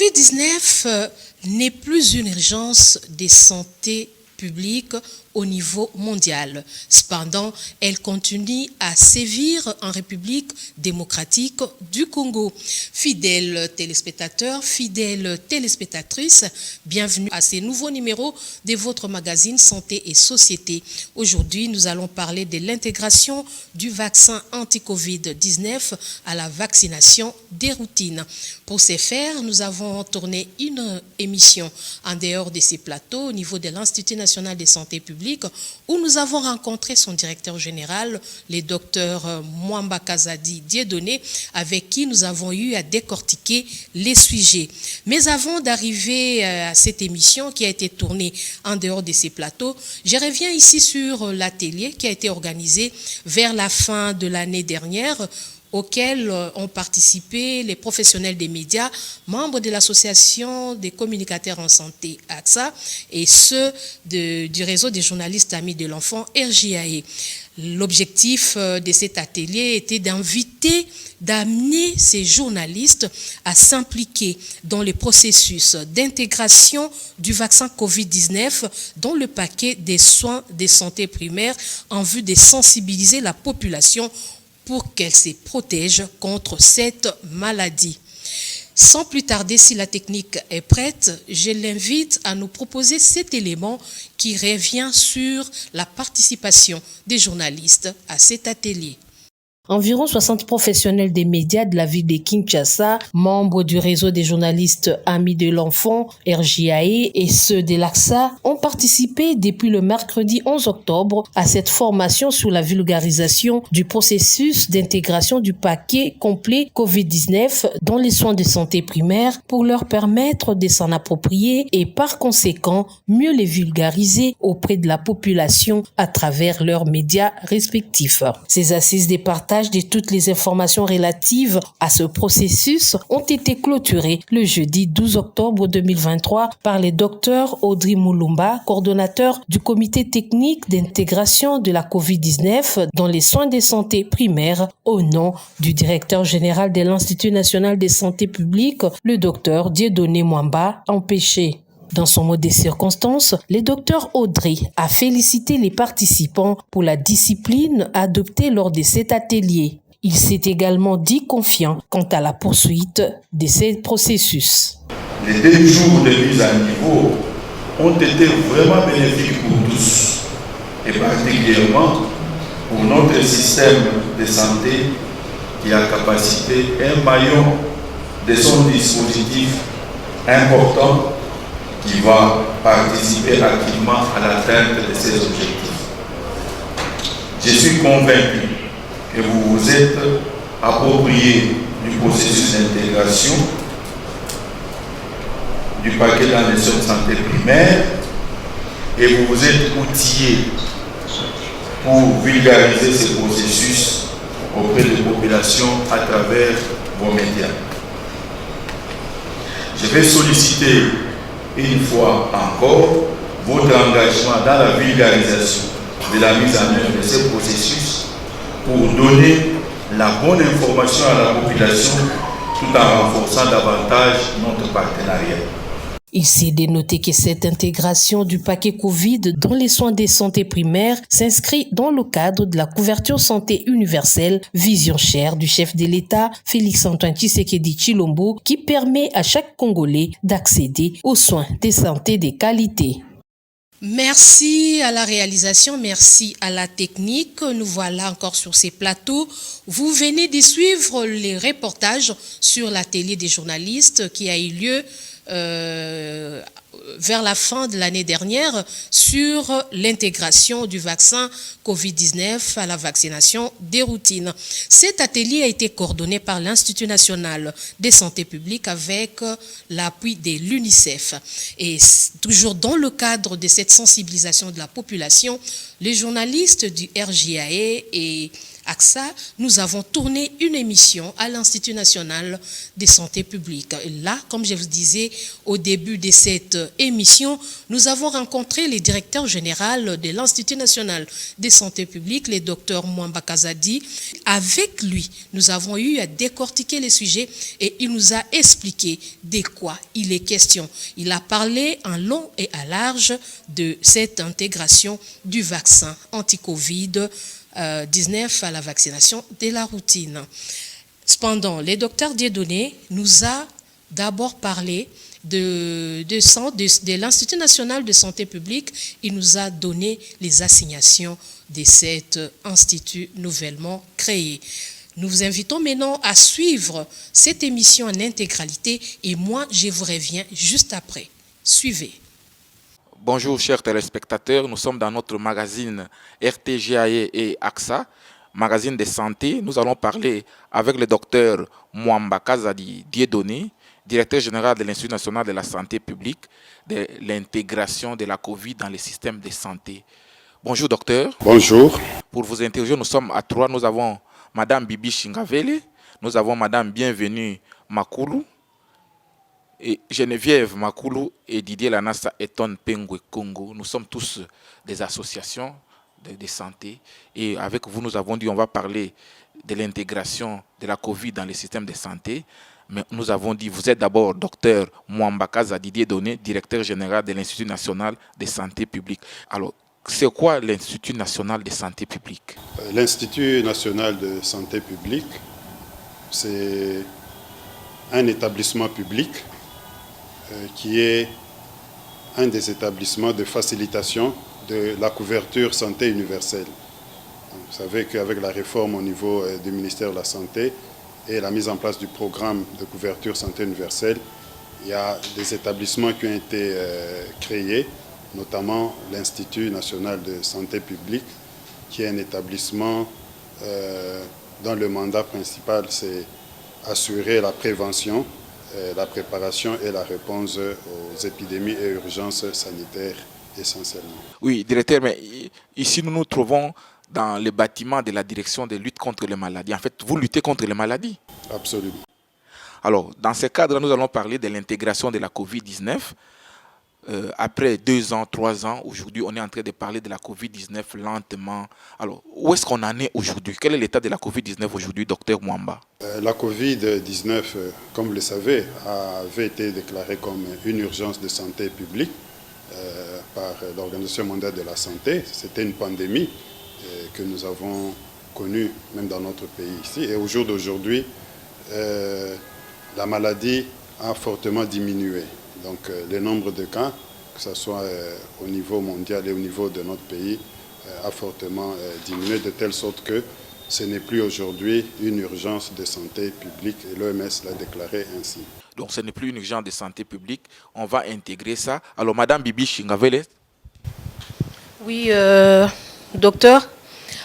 Covid-19 n'est plus une urgence de santé publique au niveau mondial. Cependant, elle continue à sévir en République démocratique du Congo. Fidèles téléspectateurs, fidèles téléspectatrices, bienvenue à ces nouveaux numéros de votre magazine Santé et Société. Aujourd'hui, nous allons parler de l'intégration du vaccin anti-Covid-19 à la vaccination des routines. Pour ce faire, nous avons tourné une émission en dehors de ces plateaux au niveau de l'Institut national de santé publique où nous avons rencontré son directeur général, le docteur Mwamba Kazadi Dieudonné, avec qui nous avons eu à décortiquer les sujets. Mais avant d'arriver à cette émission qui a été tournée en dehors de ces plateaux, je reviens ici sur l'atelier qui a été organisé vers la fin de l'année dernière, auquel ont participé les professionnels des médias, membres de l'association des communicateurs en santé AXA et ceux du réseau des journalistes amis de l'enfant RJAE. L'objectif de cet atelier était d'amener ces journalistes à s'impliquer dans le processus d'intégration du vaccin Covid-19 dans le paquet des soins de santé primaire en vue de sensibiliser la population pour qu'elle se protège contre cette maladie. Sans plus tarder, si la technique est prête, je l'invite à nous proposer cet élément qui revient sur la participation des journalistes à cet atelier. Environ 60 professionnels des médias de la ville de Kinshasa, membres du réseau des journalistes amis de l'enfant, RJAE, et ceux de l'AXA, ont participé depuis le mercredi 11 octobre à cette formation sur la vulgarisation du processus d'intégration du paquet complet COVID-19 dans les soins de santé primaire pour leur permettre de s'en approprier et par conséquent mieux les vulgariser auprès de la population à travers leurs médias respectifs. Ces assises de partage de toutes les informations relatives à ce processus ont été clôturées le jeudi 12 octobre 2023 par le docteur Audrey Moulumba, coordonnateur du comité technique d'intégration de la COVID-19 dans les soins de santé primaire au nom du directeur général de l'Institut national de santé publique, le docteur Dieudonné Mwamba, empêché. Dans son mot des circonstances, le docteur Audrey a félicité les participants pour la discipline adoptée lors de cet atelier. Il s'est également dit confiant quant à la poursuite de ces processus. Les 2 jours de mise à niveau ont été vraiment bénéfiques pour tous, et particulièrement pour notre système de santé qui a capacité un maillon de son dispositif important qui va participer activement à l'atteinte de ces objectifs. Je suis convaincu que vous vous êtes approprié du processus d'intégration du paquet dans les soins de santé primaire et vous vous êtes outillé pour vulgariser ce processus auprès des populations à travers vos médias. Je vais solliciter une fois encore votre engagement dans la vulgarisation de la mise en œuvre de ce processus pour donner la bonne information à la population tout en renforçant davantage notre partenariat. Il s'est dénoté que cette intégration du paquet Covid dans les soins de santé primaire s'inscrit dans le cadre de la couverture santé universelle, vision chère du chef de l'État, Félix-Antoine Tshisekedi Tshilombo, qui permet à chaque Congolais d'accéder aux soins de santé de qualité. Merci à la réalisation, merci à la technique. Nous voilà encore sur ces plateaux. Vous venez de suivre les reportages sur l'atelier des journalistes qui a eu lieu vers la fin de l'année dernière sur l'intégration du vaccin Covid-19 à la vaccination des routines. Cet atelier a été coordonné par l'Institut national de santé publique avec l'appui de l'UNICEF. Et toujours dans le cadre de cette sensibilisation de la population, les journalistes du RJAE et AXA, nous avons tourné une émission à l'Institut national de santé publique. Et là, comme je vous disais au début de cette émission, nous avons rencontré le directeur général de l'Institut national de santé publique, le docteur Mwamba Kazadi. Avec lui, nous avons eu à décortiquer les sujets et il nous a expliqué de quoi il est question. Il a parlé en long et à large de cette intégration du vaccin anti-Covid-19 à la vaccination de la routine. Cependant, le docteur Dieudonné nous a d'abord parlé de l'Institut national de santé publique. Il nous a donné les assignations de cet institut nouvellement créé. Nous vous invitons maintenant à suivre cette émission en intégralité et moi, je vous reviens juste après. Suivez. Bonjour chers téléspectateurs, nous sommes dans notre magazine RTGAE et AXA, magazine de santé. Nous allons parler avec le docteur Mwamba Kazadi Dieudonné, directeur général de l'Institut national de la santé publique, de l'intégration de la COVID dans les systèmes de santé. Bonjour docteur. Bonjour. Pour vous interroger, nous sommes à trois. Nous avons Madame Bibi Chingavele, nous avons Madame Bienvenue Makulu, et Geneviève Makulu et Didier Lanassa Eton Pengwe Congo. Nous sommes tous des associations de santé et avec vous nous avons dit on va parler de l'intégration de la COVID dans les systèmes de santé. Mais nous avons dit, vous êtes d'abord docteur Mwamba Kazadi Dieudonné, directeur général de l'Institut national de santé publique. Alors, c'est quoi l'Institut national de santé publique? L'Institut national de santé publique, c'est un établissement public qui est un des établissements de facilitation de la couverture santé universelle. Vous savez qu'avec la réforme au niveau du ministère de la Santé et la mise en place du programme de couverture santé universelle, il y a des établissements qui ont été créés, notamment l'Institut national de santé publique, qui est un établissement dont le mandat principal, c'est assurer la prévention, la préparation et la réponse aux épidémies et urgences sanitaires essentiellement. Oui, directeur, mais ici nous nous trouvons dans le bâtiment de la direction de lutte contre les maladies. En fait, vous luttez contre les maladies? Absolument. Alors, dans ce cadre, nous allons parler de l'intégration de la COVID-19. Après 2 ans, 3 ans, aujourd'hui, on est en train de parler de la COVID-19 lentement. Alors, où est-ce qu'on en est aujourd'hui? Quel est l'état de la COVID-19 aujourd'hui, docteur Mwamba? La COVID-19, comme vous le savez, avait été déclarée comme une urgence de santé publique par l'Organisation mondiale de la santé. C'était une pandémie que nous avons connue même dans notre pays ici. Et au jour d'aujourd'hui, la maladie a fortement diminué. Donc le nombre de cas, que ce soit au niveau mondial et au niveau de notre pays, a fortement diminué de telle sorte que ce n'est plus aujourd'hui une urgence de santé publique et l'OMS l'a déclaré ainsi. Donc ce n'est plus une urgence de santé publique, on va intégrer ça. Alors Madame Bibi Chingavele. Oui, docteur,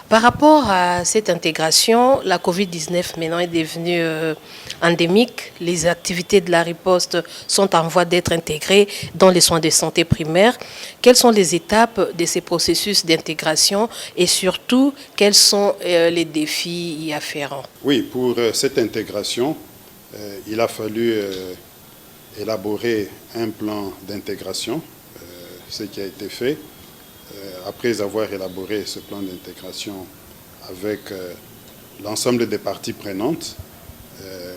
par rapport à cette intégration, la COVID-19 maintenant est devenue endémique. Les activités de la riposte sont en voie d'être intégrées dans les soins de santé primaires. Quelles sont les étapes de ces processus d'intégration et surtout, quels sont les défis y afférents? Oui, pour cette intégration, il a fallu élaborer un plan d'intégration, ce qui a été fait. Après avoir élaboré ce plan d'intégration avec l'ensemble des parties prenantes,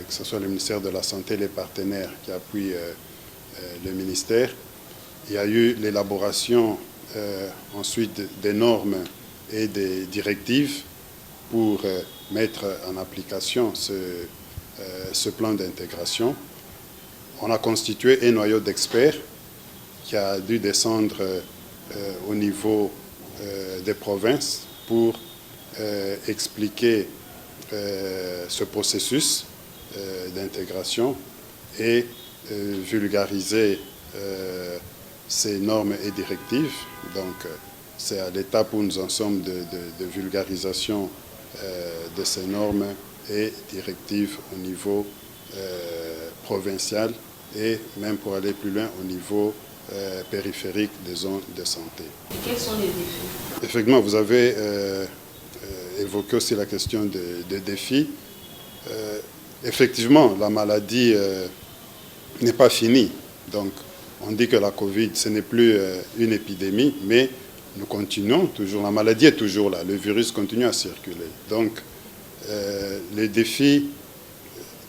que ce soit le ministère de la Santé, les partenaires qui appuient le ministère, il y a eu l'élaboration ensuite des normes et des directives pour mettre en application ce plan d'intégration. On a constitué un noyau d'experts qui a dû descendre au niveau des provinces pour expliquer ce processus d'intégration et vulgariser ces normes et directives. Donc, c'est à l'étape où nous en sommes de vulgarisation de ces normes et directives au niveau provincial et même pour aller plus loin au niveau périphérique des zones de santé. Et quels sont les défis? Effectivement, vous avez évoqué aussi la question des défis. Effectivement, la maladie n'est pas finie. Donc, on dit que la Covid, ce n'est plus une épidémie, mais nous continuons toujours. La maladie est toujours là. Le virus continue à circuler. Donc, les défis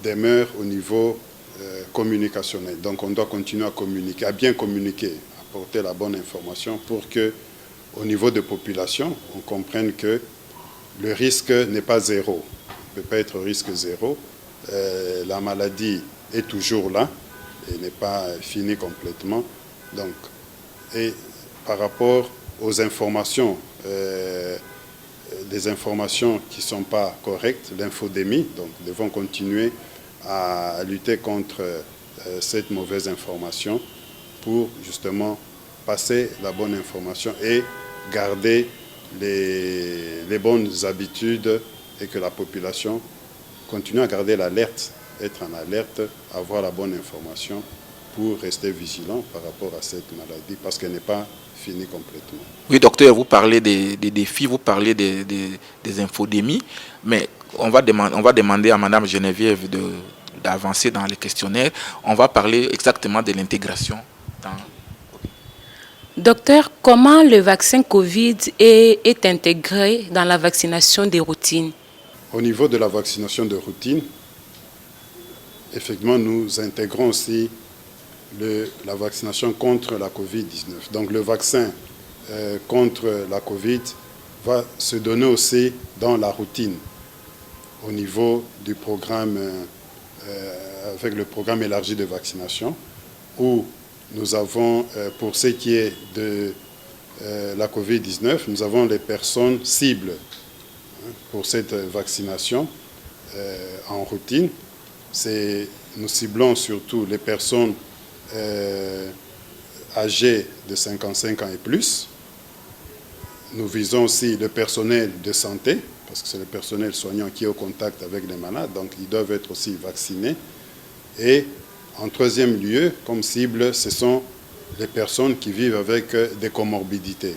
demeurent au niveau communicationnel. Donc, on doit continuer à communiquer, à bien communiquer, à porter la bonne information pour que, au niveau de population, on comprenne que le risque n'est pas zéro. Il ne peut pas être risque zéro. La maladie est toujours là et n'est pas finie complètement. Donc, et par rapport aux informations, des informations qui ne sont pas correctes, l'infodémie, donc nous devons continuer à lutter contre cette mauvaise information pour justement passer la bonne information et garder les bonnes habitudes et que la population continue à garder l'alerte, être en alerte, avoir la bonne information pour rester vigilant par rapport à cette maladie parce qu'elle n'est pas finie complètement. Oui, docteur, vous parlez des défis, vous parlez des infodémies, mais on va demander à Madame Geneviève d'avancer dans les questionnaires. On va parler exactement de l'intégration. Docteur, comment le vaccin Covid est intégré dans la vaccination des routines? Au niveau de la vaccination de routine, effectivement, nous intégrons aussi la vaccination contre la Covid-19. Donc le vaccin contre la Covid va se donner aussi dans la routine au niveau du programme, avec le programme élargi de vaccination, où nous avons, pour ce qui est de la Covid-19, nous avons les personnes cibles pour cette vaccination en routine. Nous ciblons surtout les personnes âgés de 55 ans et plus. Nous visons aussi le personnel de santé, parce que c'est le personnel soignant qui est au contact avec les malades, donc ils doivent être aussi vaccinés. Et en troisième lieu, comme cible, ce sont les personnes qui vivent avec des comorbidités,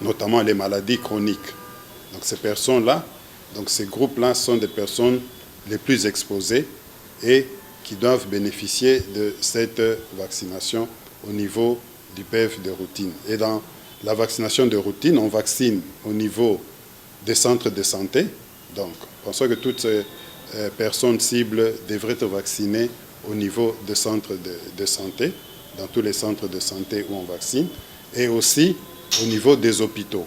notamment les maladies chroniques. Donc ces personnes-là, donc ces groupes-là sont des personnes les plus exposées et qui doivent bénéficier de cette vaccination au niveau du PEV de routine. Et dans la vaccination de routine, on vaccine au niveau des centres de santé. Donc, pensons que toutes ces personnes cibles devraient être vaccinées au niveau des centres de santé, dans tous les centres de santé où on vaccine, et aussi au niveau des hôpitaux.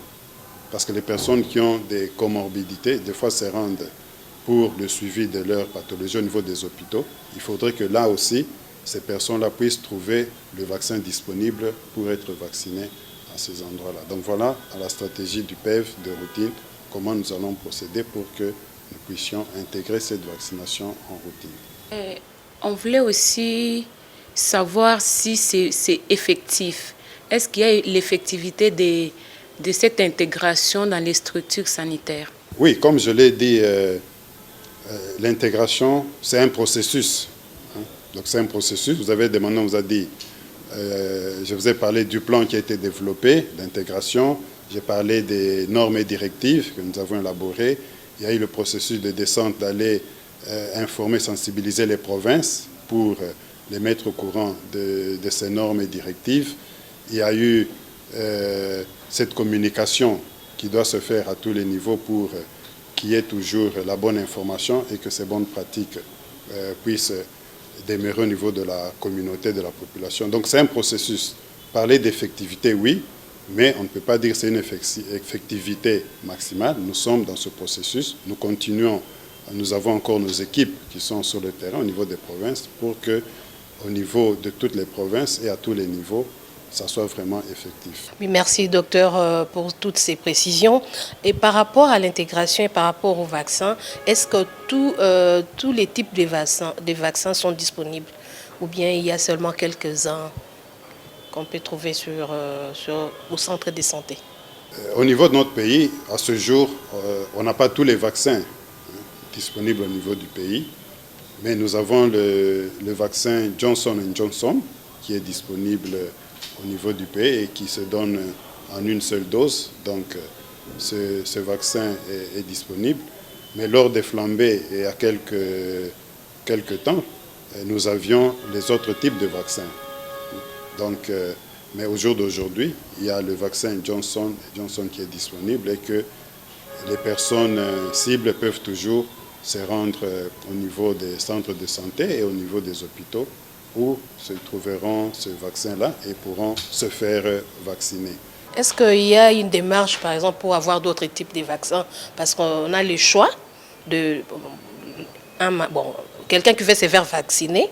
Parce que les personnes qui ont des comorbidités, des fois se rendent pour le suivi de leur pathologie au niveau des hôpitaux. Il faudrait que là aussi, ces personnes-là puissent trouver le vaccin disponible pour être vaccinées à ces endroits-là. Donc voilà la stratégie du PEV de routine, comment nous allons procéder pour que nous puissions intégrer cette vaccination en routine. On voulait aussi savoir si c'est effectif. Est-ce qu'il y a l'effectivité de cette intégration dans les structures sanitaires? Oui, comme je l'ai dit, l'intégration, c'est un processus. Donc c'est un processus. Vous avez demandé, on vous a dit, je vous ai parlé du plan qui a été développé, d'intégration. J'ai parlé des normes et directives que nous avons élaborées. Il y a eu le processus de descente d'aller informer, sensibiliser les provinces pour les mettre au courant de ces normes et directives. Il y a eu cette communication qui doit se faire à tous les niveaux pour qu'il y ait toujours la bonne information et que ces bonnes pratiques puissent demeurer au niveau de la communauté, de la population. Donc c'est un processus. Parler d'effectivité, oui, mais on ne peut pas dire que c'est une effectivité maximale. Nous sommes dans ce processus. Nous continuons. Nous avons encore nos équipes qui sont sur le terrain au niveau des provinces pour que, au niveau de toutes les provinces et à tous les niveaux, ça soit vraiment effectif. Oui, merci docteur pour toutes ces précisions. Et par rapport à l'intégration et par rapport au vaccin, est-ce que tous les types de vaccins sont disponibles ou bien il y a seulement quelques-uns qu'on peut trouver au centre de santé? Au niveau de notre pays, à ce jour, on n'a pas tous les vaccins disponibles au niveau du pays, mais nous avons le vaccin Johnson & Johnson qui est disponible au niveau du pays et qui se donne en une seule dose. Donc ce vaccin est disponible. Mais lors des flambées, il y a quelques temps, nous avions les autres types de vaccins. Donc, mais au jour d'aujourd'hui, il y a le vaccin Johnson qui est disponible et que les personnes cibles peuvent toujours se rendre au niveau des centres de santé et au niveau des hôpitaux où se trouveront ce vaccin-là et pourront se faire vacciner. Est-ce qu'il y a une démarche, par exemple, pour avoir d'autres types de vaccins? Parce qu'on a le choix de... quelqu'un qui veut se faire vacciner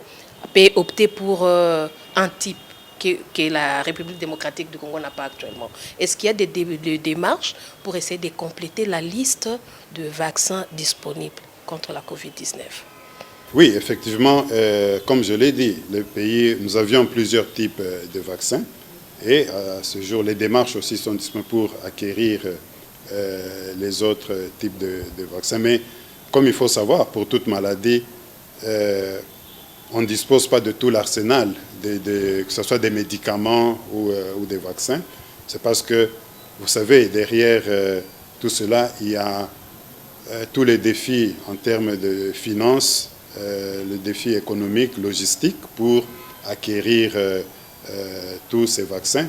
peut opter pour un type que la République démocratique du Congo n'a pas actuellement. Est-ce qu'il y a des démarches pour essayer de compléter la liste de vaccins disponibles contre la COVID-19? Oui, effectivement, comme je l'ai dit, le pays, nous avions plusieurs types de vaccins et à ce jour, les démarches aussi sont disponibles pour acquérir les autres types de vaccins. Mais comme il faut savoir, pour toute maladie, on ne dispose pas de tout l'arsenal, que ce soit des médicaments ou des vaccins. C'est parce que, vous savez, derrière tout cela, il y a tous les défis en termes de finances, le défi économique, logistique pour acquérir tous ces vaccins.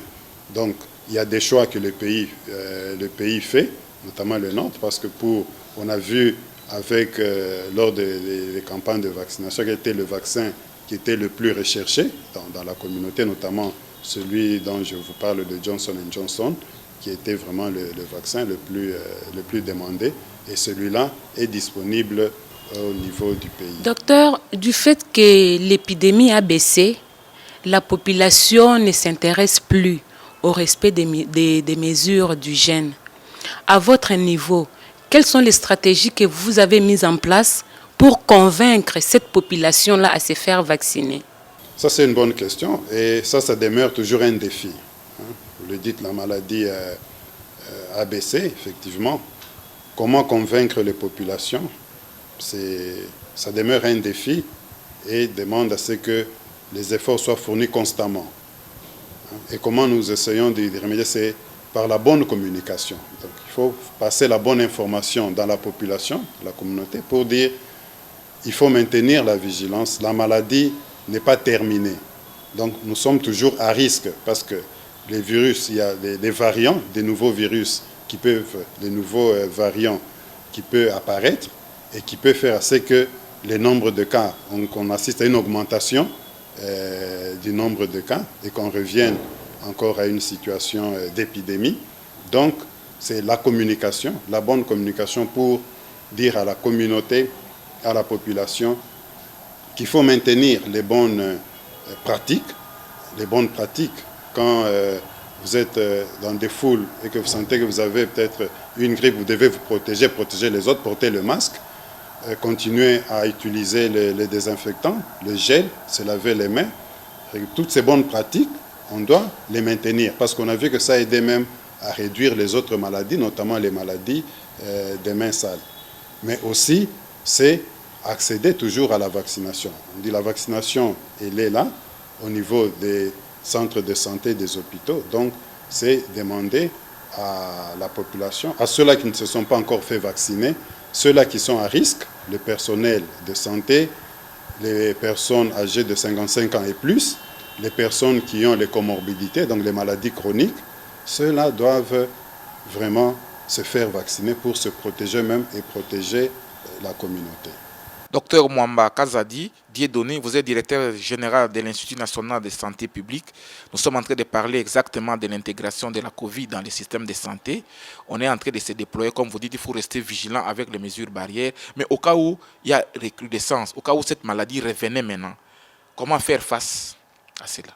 Donc, il y a des choix que le pays fait, notamment le nôtre, parce que on a vu lors des campagnes de vaccination quel était le vaccin qui était le plus recherché dans la communauté, notamment celui dont je vous parle de Johnson & Johnson, qui était vraiment le vaccin le plus demandé. Et celui-là est disponible au niveau du pays. Docteur, du fait que l'épidémie a baissé, la population ne s'intéresse plus au respect des mesures d'hygiène. À votre niveau, quelles sont les stratégies que vous avez mises en place pour convaincre cette population-là à se faire vacciner? Ça, c'est une bonne question et ça demeure toujours un défi. Vous le dites, la maladie a baissé, effectivement. Comment convaincre les populations? Ça demeure un défi et demande à ce que les efforts soient fournis constamment. Et comment nous essayons de remédier? C'est par la bonne communication. Donc, il faut passer la bonne information dans la population, la communauté, pour dire il faut maintenir la vigilance. La maladie n'est pas terminée. Donc, nous sommes toujours à risque parce que les virus, il y a des variants, des nouveaux virus des nouveaux variants qui peuvent apparaître et qui peuvent faire assez que les nombres de cas, qu'on assiste à une augmentation du nombre de cas et qu'on revienne encore à une situation d'épidémie. Donc, c'est la communication, la bonne communication pour dire à la communauté, à la population qu'il faut maintenir les bonnes pratiques. Les bonnes pratiques, quand vous êtes dans des foules et que vous sentez que vous avez peut-être une grippe, vous devez vous protéger les autres, porter le masque, continuer à utiliser les désinfectants, le gel, se laver les mains. Et toutes ces bonnes pratiques, on doit les maintenir parce qu'on a vu que ça aidait même à réduire les autres maladies, notamment les maladies des mains sales. Mais aussi, c'est accéder toujours à la vaccination. On dit la vaccination, elle est là, au niveau des centres de santé, des hôpitaux. Donc, c'est demander à la population, à ceux-là qui ne se sont pas encore fait vacciner, ceux-là qui sont à risque, le personnel de santé, les personnes âgées de 55 ans et plus, les personnes qui ont les comorbidités, donc les maladies chroniques, ceux-là doivent vraiment se faire vacciner pour se protéger même et protéger la communauté. Docteur Mwamba Kazadi, Dieudonné, vous êtes directeur général de l'Institut national de santé publique. Nous sommes en train de parler exactement de l'intégration de la COVID dans le système de santé. On est en train de se déployer, comme vous dites, il faut rester vigilant avec les mesures barrières. Mais au cas où il y a recrudescence, au cas où cette maladie revenait maintenant, comment faire face à cela?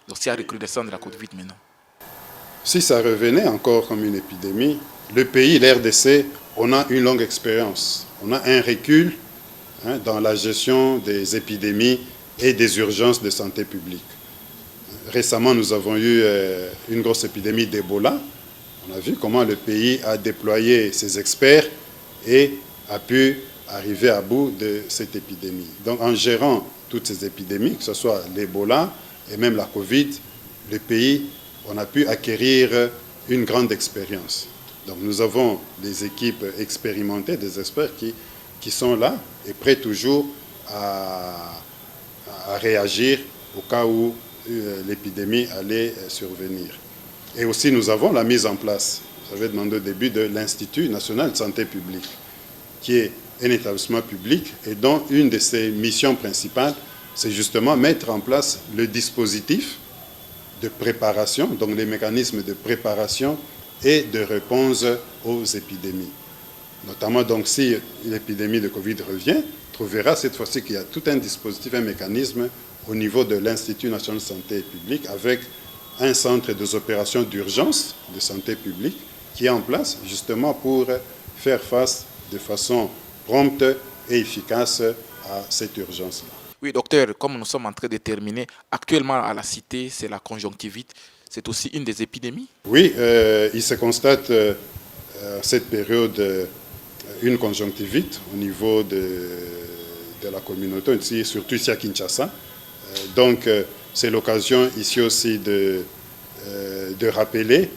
Donc s'il y a recrudescence de la COVID maintenant. Si ça revenait encore comme une épidémie, le pays, l'RDC, on a une longue expérience. On a un recul dans la gestion des épidémies et des urgences de santé publique. Récemment, nous avons eu une grosse épidémie d'Ebola. On a vu comment le pays a déployé ses experts et a pu arriver à bout de cette épidémie. Donc, en gérant toutes ces épidémies, que ce soit l'Ebola et même la COVID, le pays, on a pu acquérir une grande expérience. Donc nous avons des équipes expérimentées, des experts qui sont là et prêts toujours à réagir au cas où l'épidémie allait survenir. Et aussi nous avons la mise en place, j'avais demandé au début, de l'Institut national de santé publique, qui est un établissement public et dont une de ses missions principales, c'est justement mettre en place le dispositif de préparation, donc les mécanismes de préparation et de réponse aux épidémies. Notamment, donc, si l'épidémie de Covid revient, on trouvera cette fois-ci qu'il y a tout un dispositif, un mécanisme au niveau de l'Institut national de santé publique avec un centre des opérations d'urgence de santé publique qui est en place justement pour faire face de façon prompte et efficace à cette urgence-là. Oui, docteur, comme nous sommes en train de terminer, actuellement à la Cité, c'est la conjonctivite. C'est aussi une des épidémies? Oui, il se constate cette période une conjonctivite au niveau de la communauté, ici, surtout ici à Kinshasa. Donc, c'est l'occasion ici aussi de rappeler,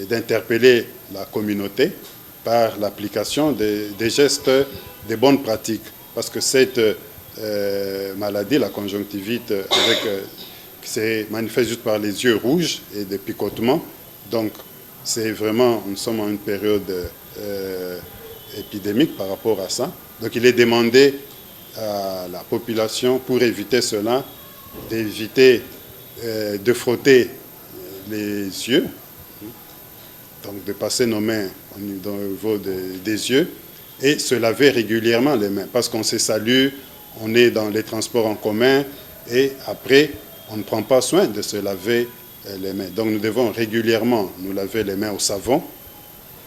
d'interpeller la communauté par l'application des gestes, des bonnes pratiques. Parce que cette maladie, la conjonctivite, c'est manifeste juste par les yeux rouges et des picotements. Donc, c'est vraiment, nous sommes en une période épidémique par rapport à ça. Donc, il est demandé à la population, pour éviter cela, d'éviter de frotter les yeux, donc de passer nos mains au niveau des yeux et se laver régulièrement les mains parce qu'on se salue, on est dans les transports en commun et après on ne prend pas soin de se laver les mains. Donc nous devons régulièrement nous laver les mains au savon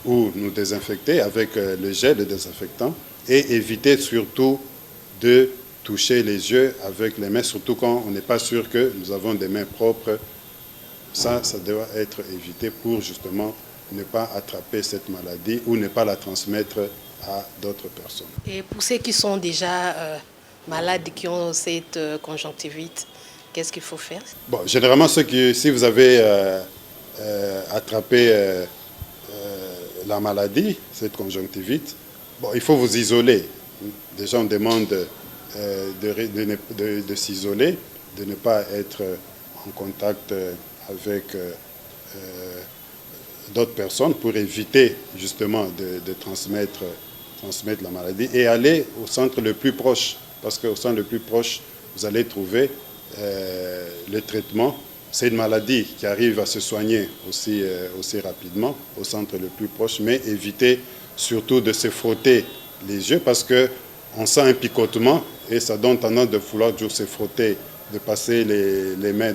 ou nous désinfecter avec le gel de désinfectant et éviter surtout de toucher les yeux avec les mains, surtout quand on n'est pas sûr que nous avons des mains propres. Ça doit être évité pour justement ne pas attraper cette maladie ou ne pas la transmettre à d'autres personnes. Et pour ceux qui sont déjà malades, qui ont cette conjonctivite, qu'est-ce qu'il faut faire? Bon, généralement, si vous avez attrapé la maladie, cette conjonctivite, bon, il faut vous isoler. Déjà, on demande de s'isoler, de ne pas être en contact avec d'autres personnes pour éviter justement de transmettre la maladie et aller au centre le plus proche, parce qu'au centre le plus proche, vous allez trouver le traitement. C'est une maladie qui arrive à se soigner aussi rapidement au centre le plus proche, mais éviter surtout de se frotter les yeux parce qu'on sent un picotement et ça donne tendance de vouloir toujours se frotter, de passer les mains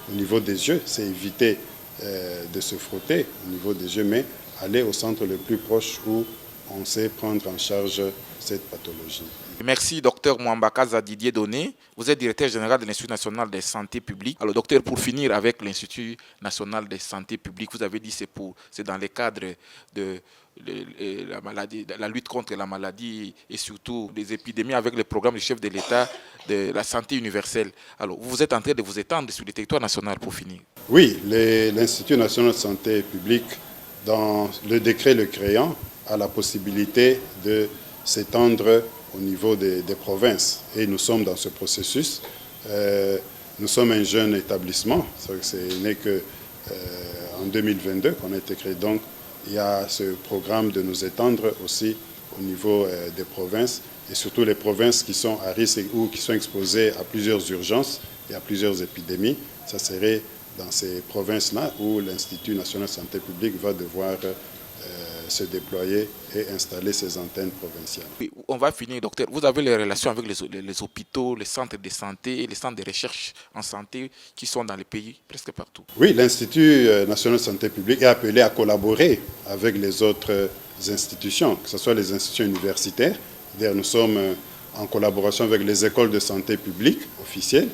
au niveau des yeux. C'est éviter de se frotter au niveau des yeux, mais aller au centre le plus proche où on sait prendre en charge cette pathologie. Merci, docteur Mwambakaza Didier Doné. Vous êtes directeur général de l'Institut national de santé publique. Alors, docteur, pour finir avec l'Institut national de santé publique, vous avez dit que c'est dans le cadre de la maladie, de la lutte contre la maladie et surtout des épidémies avec le programme du chef de l'État de la santé universelle. Alors, vous êtes en train de vous étendre sur le territoire national pour finir. Oui, l'Institut national de santé publique, dans le décret le créant, a la possibilité de s'étendre au niveau des provinces. Et nous sommes dans ce processus. Nous sommes un jeune établissement. Ce n'est qu'en 2022 qu'on a été créé. Donc, il y a ce programme de nous étendre aussi au niveau des provinces et surtout les provinces qui sont à risque ou qui sont exposées à plusieurs urgences et à plusieurs épidémies. Ça serait dans ces provinces-là où l'Institut national de santé publique va devoir se déployer et installer ses antennes provinciales. Oui, on va finir, docteur. Vous avez les relations avec les hôpitaux, les centres de santé et les centres de recherche en santé qui sont dans le pays, presque partout. Oui, l'Institut national de santé publique est appelé à collaborer avec les autres institutions, que ce soit les institutions universitaires. D'ailleurs, nous sommes en collaboration avec les écoles de santé publique officielles.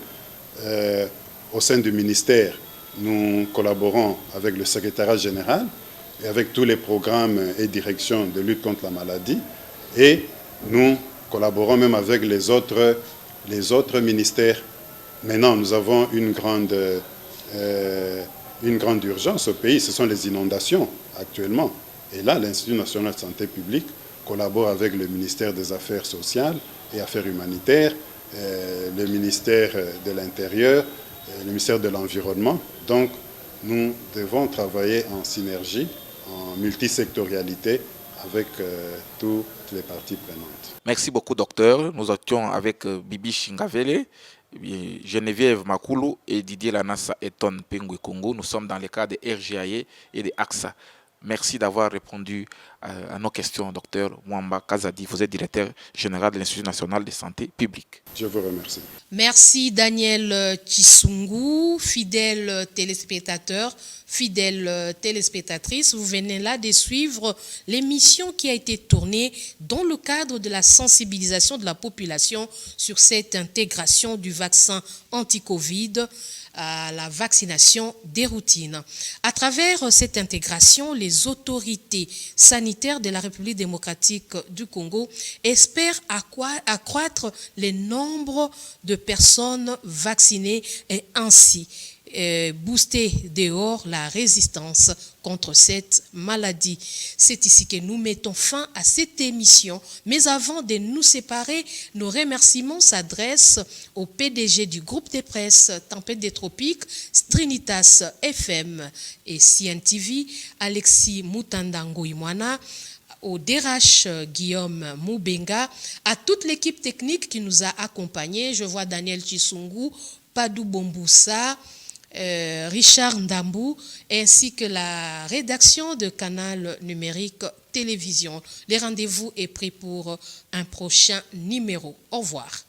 Au sein du ministère, nous collaborons avec le secrétariat général et avec tous les programmes et directions de lutte contre la maladie. Et nous collaborons même avec les autres ministères. Maintenant, nous avons une grande une grande urgence au pays, ce sont les inondations actuellement. Et là, l'Institut national de santé publique collabore avec le ministère des Affaires sociales et Affaires humanitaires, le ministère de l'Intérieur, le ministère de l'Environnement. Donc, nous devons travailler en synergie, en multisectorialité, avec toutes les parties prenantes. Merci beaucoup, docteur. Nous étions avec Bibishi Ngavele, Geneviève Makulu et Didier Lanassa Eton Pengwe Congo. Nous sommes dans les cas de RGAE et de AXA. Merci d'avoir répondu à nos questions, docteur Mwamba Kazadi. Vous êtes directeur général de l'Institut national de santé publique. Je vous remercie. Merci Daniel Chisungu, fidèle téléspectateur, fidèle téléspectatrice. Vous venez là de suivre l'émission qui a été tournée dans le cadre de la sensibilisation de la population sur cette intégration du vaccin anti-Covid à la vaccination des routines. À travers cette intégration, les autorités sanitaires de la République démocratique du Congo espèrent accroître le nombre de personnes vaccinées et ainsi booster dehors la résistance contre cette maladie. C'est ici que nous mettons fin à cette émission. Mais avant de nous séparer, nos remerciements s'adressent au PDG du groupe de presse Tempête des Tropiques, Trinitas FM et CNTV, Alexis Mutandango-Imwana, au DRH Guillaume Moubenga, à toute l'équipe technique qui nous a accompagnés. Je vois Daniel Chisungu, Padou Bomboussa, Richard Ndambou, ainsi que la rédaction de Canal Numérique Télévision. Les rendez-vous est pris pour un prochain numéro. Au revoir.